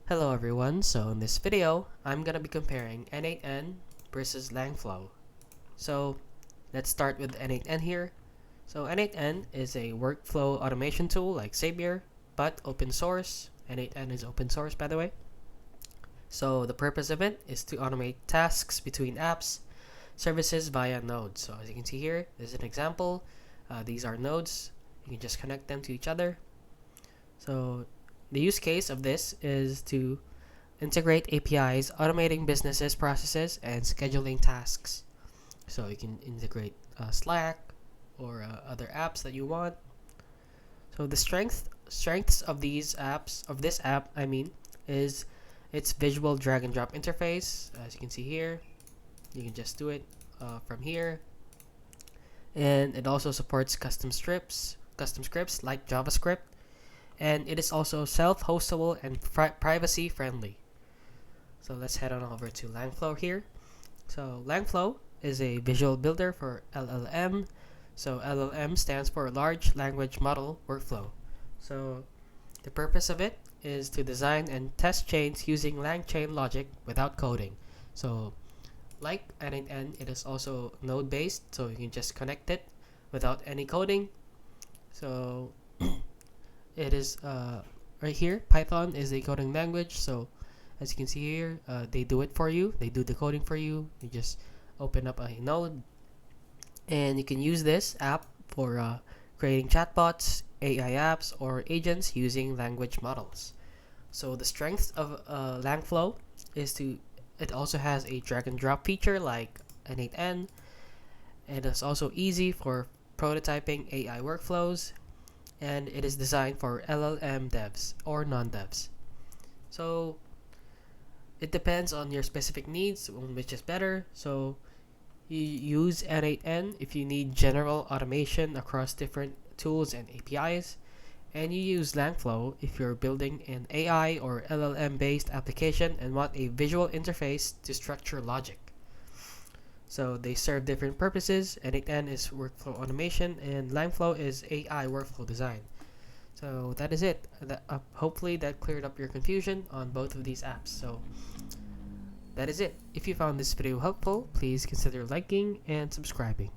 Hello everyone, so in this video, I'm gonna be comparing N8n versus Langflow. So let's start with N8n here. So N8n is a workflow automation tool like Zapier, but open source. N8n is open source, by the way. So the purpose of it is to automate tasks between apps, services via nodes. So as you can see here, this is an example. These are nodes. You can just connect them to each other. So the use case of this is to integrate APIs, automating businesses, processes, and scheduling tasks. So you can integrate Slack or other apps that you want. So the strengths of these apps, of this app, is its visual drag and drop interface. As you can see here, you can just do it from here, and it also supports custom scripts like JavaScript. And it is also self-hostable and privacy friendly. So let's head on over to Langflow here. So Langflow is a visual builder for LLM. So LLM stands for Large Language Model Workflow. So the purpose of it is to design and test chains using LangChain logic without coding. So like N8n, it is also node based, so you can just connect it without any coding. So it is right here. Python is a coding language, so as you can see here, they do it for you. They do the coding for you. You just open up a node, and you can use this app for creating chatbots, AI apps, or agents using language models. So the strength of Langflow is it also has a drag and drop feature like N8n. It is also easy for prototyping AI workflows, and it is designed for LLM devs or non-devs. So it depends on your specific needs on which is better. So you use N8n if you need general automation across different tools and APIs, and you use Langflow if you're building an AI or LLM based application and want a visual interface to structure logic. So they serve different purposes. N8n is workflow automation, and Langflow is AI workflow design. So that is it. Hopefully that cleared up your confusion on both of these apps. So that is it. If you found this video helpful, please consider liking and subscribing.